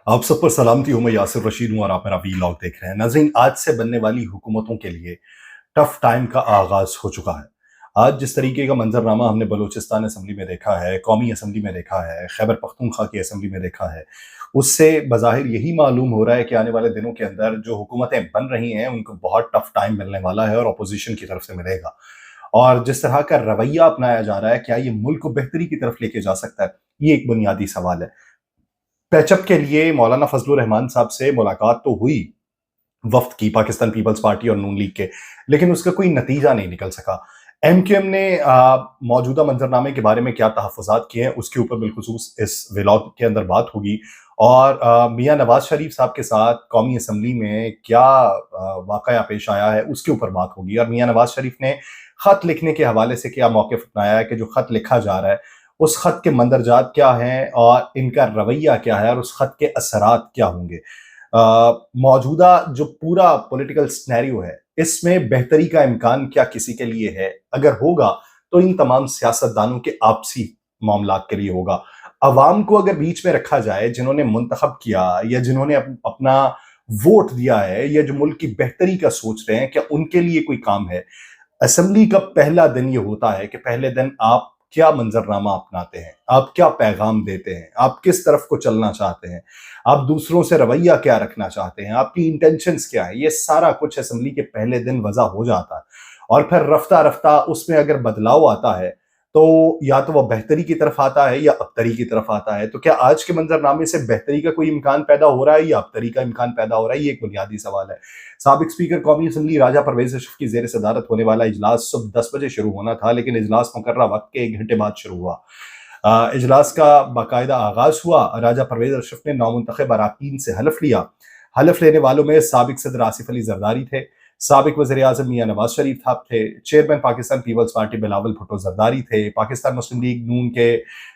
आप सब पर सलामती हो। मैं यासिर रशीद हूँ और आप मेरा वीलॉग देख रहे हैं। नाज़रीन, आज से बनने वाली हुकूमतों के लिए टफ टाइम का आगाज हो चुका है। आज जिस तरीके का मंजरनामा हमने बलूचिस्तान असम्बली में देखा है, कौमी असम्बली में देखा है, खैबर पख्तूनख्वा की असम्बली में देखा है, उससे बज़ाहिर यही मालूम हो रहा है कि आने वाले दिनों के अंदर जो हुकूमतें बन रही हैं उनको बहुत टफ टाइम मिलने वाला है और अपोजिशन की तरफ से मिलेगा। और जिस तरह का रवैया अपनाया जा रहा है, क्या ये मुल्क को बेहतरी की तरफ लेके जा सकता है? ये एक बुनियादी सवाल है। पैचअप के लिए मौलाना फजलुर रहमान साहब से मुलाकात तो हुई वफ्द की, पाकिस्तान पीपल्स पार्टी और नून लीग के, लेकिन उसका कोई नतीजा नहीं निकल सका। एमक्यूएम ने मौजूदा मंजरनामे के बारे में क्या तहफ़्फ़ुज़ात किए हैं उसके ऊपर बिलखुसूस इस व्लॉग के अंदर बात होगी। और मियां नवाज शरीफ साहब के साथ कौमी असम्बली में क्या वाक़या पेश आया है उसके ऊपर बात होगी। और मियां नवाज शरीफ ने ख़त लिखने के हवाले से क्या मौक़िफ़ अपनाया है कि जो ख़त लिखा जा रहा है उस ख़त के मंदरजात क्या हैं और इनका रवैया क्या है और उस ख़त के असरात क्या होंगे। मौजूदा जो पूरा पॉलिटिकल सिनेरियो है इसमें बेहतरी का इम्कान क्या किसी के लिए है? अगर होगा तो इन तमाम सियासतदानों के आपसी मामलात के लिए होगा। अवाम को अगर बीच में रखा जाए, जिन्होंने मुंतखब किया या जिन्होंने अपना वोट दिया है या जो मुल्क की बेहतरी का सोच रहे हैं, क्या उनके लिए कोई काम है? असेंबली का पहला दिन ये होता है कि पहले दिन आप क्या मंजरनामा अपनाते हैं, आप क्या पैगाम देते हैं, आप किस तरफ को चलना चाहते हैं, आप दूसरों से रवैया क्या रखना चाहते हैं, आपकी इंटेंशंस क्या है, ये सारा कुछ असेंबली के पहले दिन वजह हो जाता है। और फिर रफ्ता रफ्ता उसमें अगर बदलाव आता है तो या तो वह बेहतरी की तरफ आता है या अबतरी की तरफ आता है। तो क्या आज के मंजरनामे से बेहतरी का कोई इम्कान पैदा हो रहा है या अबतरी का इम्कान पैदा हो रहा है? ये एक बुनियादी सवाल है। साबिक स्पीकर कौमी असम्बली राजा परवेज अशरफ की जेर सदारत होने वाला इजलास सुबह 10 बजे शुरू होना था, लेकिन इजलास मुकर्रर वक्त के 1 घंटे बाद शुरू हुआ। इजलास का बाकायदा आगाज हुआ। राजा परवेज अशरफ ने नामुंतखब अराकीन से हलफ लिया। हलफ लेने वालों में साबिक सदर आसिफ अली जरदारी थे, साबिक वज़ीर आज़म मियां नवाज शरीफ साहब थे, चेयरमैन पाकिस्तान पीपल्स पार्टी बिलावल भुट्टो जरदारी थे, पाकिस्तान मुस्लिम लीग नून के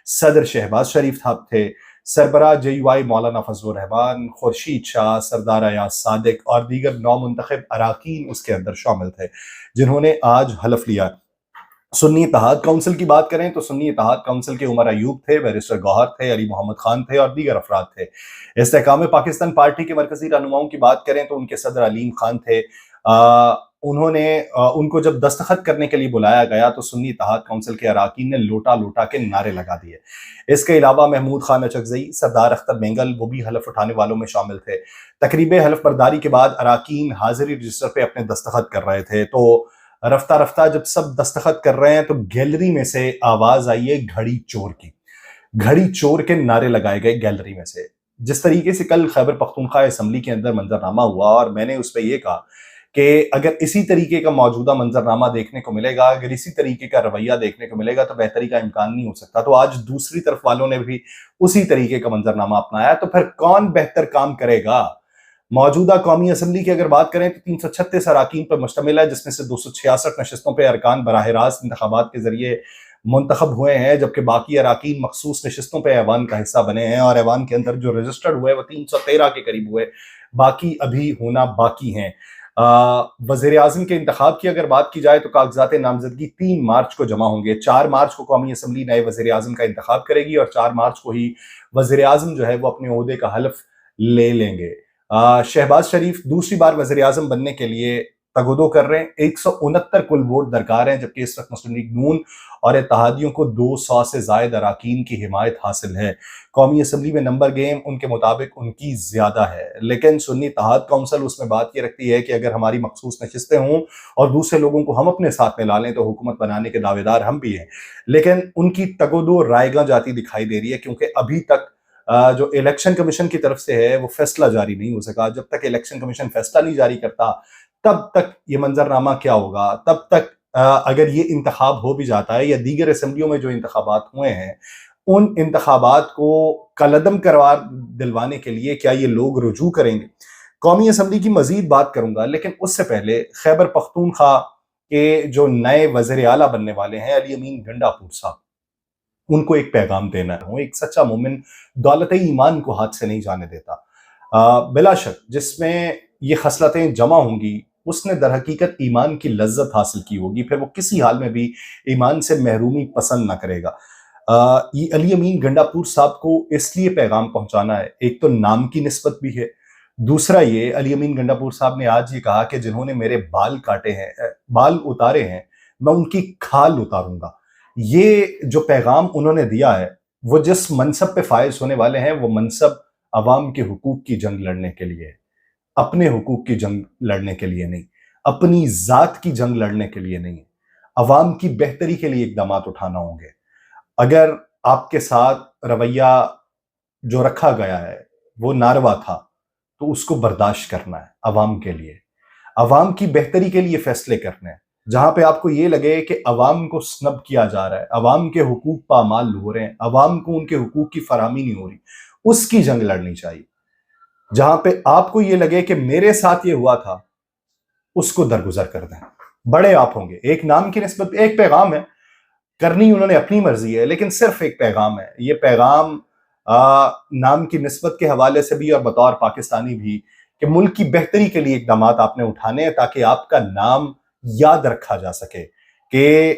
सदर शहबाज शरीफ साहब थे, सरबराह JUI मौलाना फजलुर रहमान, खुर्शीद शाह, सरदार अयाज सादिक और दीगर नौमुंतखब अराकीन उसके अंदर शामिल थे, जिन्होंने आज हलफ लिया। सुन्नी इत्तेहाद काउंसिल की बात करें तो सुन्नी इत्तेहाद काउंसिल के उमर अयूब थे, बैरिस्टर गौहर थे, अली मोहम्मद खान थे और दीगर अफराद थे। इस्तेहकाम पाकिस्तान पार्टी के मरकजी रहनुमाओं की बात करें तो उनके सदर अलीम खान थे। उनको जब दस्तखत करने के लिए बुलाया गया तो सुन्नी इत्तेहाद काउंसिल के अराकीन ने लोटा लोटा के नारे लगा दिए। इसके अलावा महमूद खान अचकजई, सरदार अख्तर बेंगल, वो भी हलफ उठाने वालों में शामिल थे। तकरीब हलफ बर्दारी के बाद अराकीन हाजिरी रजिस्टर पे अपने दस्तखत कर रहे थे। तो रफ्ता रफ्ता जब सब दस्तखत कर रहे हैं तो गैलरी में से आवाज आई है घड़ी चोर की। घड़ी चोर के नारे लगाए गए गैलरी में से। जिस तरीके से कल खैबर पख्तूनख्वा असम्बली के अंदर मंजरनामा हुआ और मैंने उस पर यह कहा कि अगर इसी तरीके का मौजूदा मंजरनामा देखने को मिलेगा, अगर इसी तरीके का रवैया देखने को मिलेगा तो बेहतरी का इम्कान नहीं हो सकता। तो आज दूसरी तरफ वालों ने भी उसी तरीके का मंजरनामा अपनाया, तो फिर कौन बेहतर काम करेगा? मौजूदा कौमी असम्बली की अगर बात करें तो 336 अराकीन पर मुश्तमिल है, जिसमें से 266 नशस्तों पर अरकान बराह रास्त इंतखाबात के जरिए मुंतखब हुए हैं, जबकि बाकी अराकीन मखसूस नशस्तों पर ऐवान का हिस्सा बने हैं और ऐवान के अंदर जो रजिस्टर्ड हुए वो 313 के करीब हुए, बाकी अभी होना बाकी हैं। वज़ीर आज़म के इंतखाब की अगर बात की जाए तो कागजात नामजदगी 3 मार्च को जमा होंगे। 4 मार्च को कौमी असम्बली नए वज़ीर आज़म का इंतखाब करेगी और 4 मार्च को ही वज़ीर आज़म जो है वो अपने ओहदे का हल्फ ले लेंगे। शहबाज शरीफ दूसरी बार वज़ीर आज़म बनने के लिए तगोदो कर रहे हैं। 169 कुल वोट दरकार हैं, जबकि इस वक्त मुस्लिम लीग नून और इत्तेहादियों को 200 से जायद अराकीन की हिमायत हासिल है। कौमी असम्बली में नंबर गेम उनके मुताबिक उनकी ज्यादा है, लेकिन सुन्नी इत्तेहाद काउंसिल उसमें बात ये रखती है कि अगर हमारी मखसूस नशिस्तें हों और दूसरे लोगों को हम अपने साथ में ला लें तो हुकूमत बनाने के दावेदार हम भी हैं। लेकिन उनकी तगोदो रायगा जाती दिखाई दे रही है, क्योंकि अभी तक जो इलेक्शन कमीशन की तरफ से है वो फैसला जारी नहीं हो सका। जब तक इलेक्शन कमीशन फैसला नहीं जारी करता तब तक ये मंजरनामा क्या होगा? तब तक अगर ये इंतखाब हो भी जाता है या दीगर असम्बलियों में जो इंतखाबात हुए हैं उन इंतखाबात को कलअदम करवा दिलवाने के लिए क्या ये लोग रुजू करेंगे? कौमी असम्बली की मजीद बात करूंगा, लेकिन उससे पहले खैबर पख्तूनख्वा के जो नए वज़ीर आला बनने वाले हैं अली अमीन गंडापुर साहब, उनको एक पैगाम देना है। एक सच्चा मोमिन दौलत ईमान को हाथ से नहीं जाने देता। बिला शक जिसमें ये खसलतें जमा होंगी उसने दर हकीकत ईमान की लज्जत हासिल की होगी, फिर वो किसी हाल में भी ईमान से महरूमी पसंद ना करेगा। یہ علی امین گنڈاپور صاحب کو اس لیے پیغام پہنچانا ہے، ایک تو نام کی نسبت بھی ہے، دوسرا یہ علی امین گنڈاپور صاحب نے آج یہ کہا کہ جنہوں نے میرے بال کاٹے ہیں، بال اتارے ہیں، میں ان کی کھال اتاروں گا۔ یہ جو پیغام انہوں نے دیا ہے، وہ جس منصب پہ فائز ہونے والے ہیں وہ منصب عوام کے حقوق کی جنگ لڑنے کے لیے ہے، اپنے حقوق کی جنگ لڑنے کے لیے نہیں، اپنی ذات کی جنگ لڑنے کے لیے نہیں، عوام کی بہتری کے لیے اقدامات اٹھانا ہوں گے۔ اگر آپ کے ساتھ رویہ جو رکھا گیا ہے وہ ناروا تھا تو اس کو برداشت کرنا ہے، عوام کے لیے، عوام کی بہتری کے لیے فیصلے کرنے ہیں۔ جہاں پہ آپ کو یہ لگے کہ عوام کو سنب کیا جا رہا ہے، عوام کے حقوق پامال ہو رہے ہیں، عوام کو ان کے حقوق کی فراہمی نہیں ہو رہی، اس کی جنگ لڑنی چاہیے۔ جہاں پہ آپ کو یہ لگے کہ میرے ساتھ یہ ہوا تھا، اس کو درگزر کر دیں۔ بڑے آپ ہوں گے، ایک نام کی نسبت ایک پیغام ہے، کرنی انہوں نے اپنی مرضی ہے، لیکن صرف ایک پیغام ہے۔ یہ پیغام نام کی نسبت کے حوالے سے بھی اور بطور پاکستانی بھی، کہ ملک کی بہتری کے لیے اقدامات آپ نے اٹھانے ہیں تاکہ آپ کا نام یاد رکھا جا سکے کہ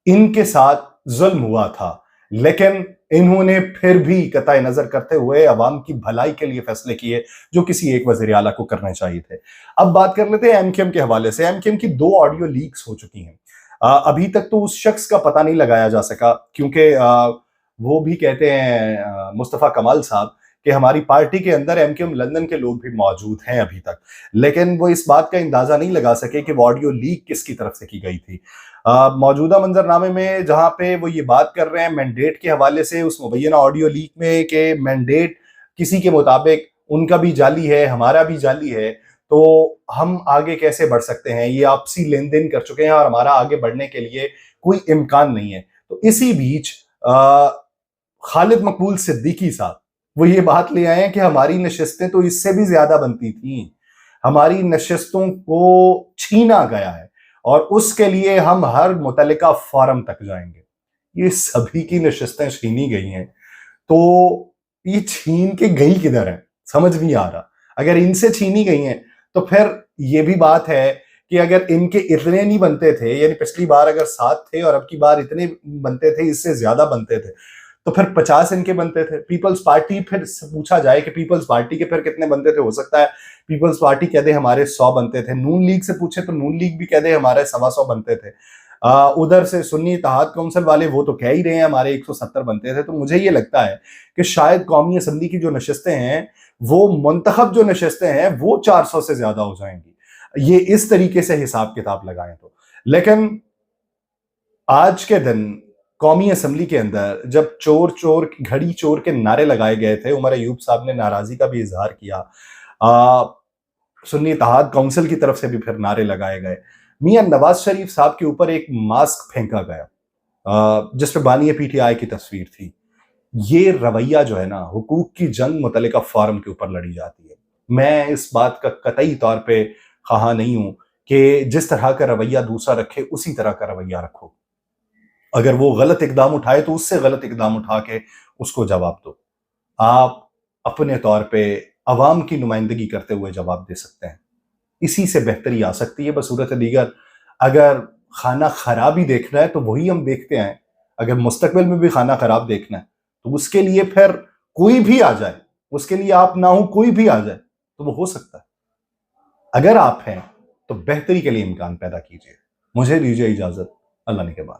ان کے ساتھ ظلم ہوا تھا، لیکن انہوں نے پھر بھی قطع نظر کرتے ہوئے عوام کی بھلائی کے لیے فیصلے کیے جو کسی ایک وزیر اعلیٰ کو کرنے چاہیے تھے۔ اب بات کر لیتے ہیں ایم کیو ایم کے حوالے سے۔ ایم کیو ایم کی 2 آڈیو لیکس ہو چکی ہیں۔ ابھی تک تو اس شخص کا پتہ نہیں لگایا جا سکا، کیونکہ وہ بھی کہتے ہیں مصطفیٰ کمال صاحب کہ ہماری پارٹی کے اندر ایم کیو ایم لندن کے لوگ بھی موجود ہیں ابھی تک، لیکن وہ اس بات کا اندازہ نہیں لگا سکے کہ وہ آڈیو لیک کس کی طرف سے کی گئی تھی۔ موجودہ منظرنامے میں جہاں پہ وہ یہ بات کر رہے ہیں مینڈیٹ کے حوالے سے، اس مبینہ آڈیو لیک میں، کہ مینڈیٹ کسی کے مطابق ان کا بھی جعلی ہے، ہمارا بھی جعلی ہے، تو ہم آگے کیسے بڑھ سکتے ہیں؟ یہ آپسی لین دین کر چکے ہیں اور ہمارا آگے بڑھنے کے لیے کوئی امکان نہیں ہے۔ تو اسی بیچ خالد مقبول صدیقی صاحب وہ یہ بات لے آئے ہیں کہ ہماری نشستیں تو اس سے بھی زیادہ بنتی تھیں، ہماری نشستوں کو چھینا گیا ہے اور اس کے لیے ہم ہر متعلقہ فارم تک جائیں گے۔ یہ سبھی کی نشستیں چھینی گئی ہیں، تو یہ چھین کے گئی کدھر ہیں سمجھ نہیں آ رہا۔ اگر ان سے چھینی گئی ہیں تو پھر یہ بھی بات ہے کہ اگر ان کے اتنے نہیں بنتے تھے، یعنی پچھلی بار اگر 7 تھے اور اب کی بار اتنے بنتے تھے، اس سے زیادہ بنتے تھے، تو پھر 50 ان کے بنتے تھے۔ پیپلز پارٹی پھر سے پوچھا جائے کہ پیپلز پارٹی کے پھر کتنے بنتے تھے، ہو سکتا ہے پیپلز پارٹی کہہ دے ہمارے 100 بنتے تھے۔ نون لیگ سے پوچھے تو نون لیگ بھی کہہ دے ہمارے 125 بنتے تھے۔ ادھر سے سنی اتحاد کونسل والے وہ تو کہہ ہی رہے ہیں ہمارے 170 بنتے تھے۔ تو مجھے یہ لگتا ہے کہ شاید قومی اسمبلی کی جو نشستیں ہیں، وہ منتخب جو نشستیں ہیں، وہ 400 سے زیادہ ہو جائیں گی، یہ اس طریقے سے حساب کتاب لگائیں تو۔ لیکن آج کے دن قومی اسمبلی کے اندر جب چور چور گھڑی چور کے نعرے لگائے گئے تھے، عمر ایوب صاحب نے ناراضی کا بھی اظہار کیا، سنی اتحاد کونسل کی طرف سے بھی پھر نعرے لگائے گئے، میاں نواز شریف صاحب کے اوپر ایک ماسک پھینکا گیا جس پہ بانی پی ٹی آئی کی تصویر تھی۔ یہ رویہ جو ہے نا، حقوق کی جنگ متعلقہ فارم کے اوپر لڑی جاتی ہے۔ میں اس بات کا قطعی طور پہ خواہاں نہیں ہوں کہ جس طرح کا رویہ دوسرا رکھے اسی طرح کا رویہ رکھو۔ اگر وہ غلط اقدام اٹھائے تو اس سے غلط اقدام اٹھا کے اس کو جواب دو۔ آپ اپنے طور پہ عوام کی نمائندگی کرتے ہوئے جواب دے سکتے ہیں، اسی سے بہتری آ سکتی ہے۔ بصورت دیگر اگر خانہ خرابی دیکھنا ہے تو وہی ہم دیکھتے ہیں، اگر مستقبل میں بھی خانہ خراب دیکھنا ہے تو اس کے لیے پھر کوئی بھی آ جائے، اس کے لیے آپ نہ ہوں، کوئی بھی آ جائے تو وہ ہو سکتا ہے۔ اگر آپ ہیں تو بہتری کے لیے امکان پیدا کیجیے۔ مجھے دیجیے اجازت، اللہ نے کے بعد۔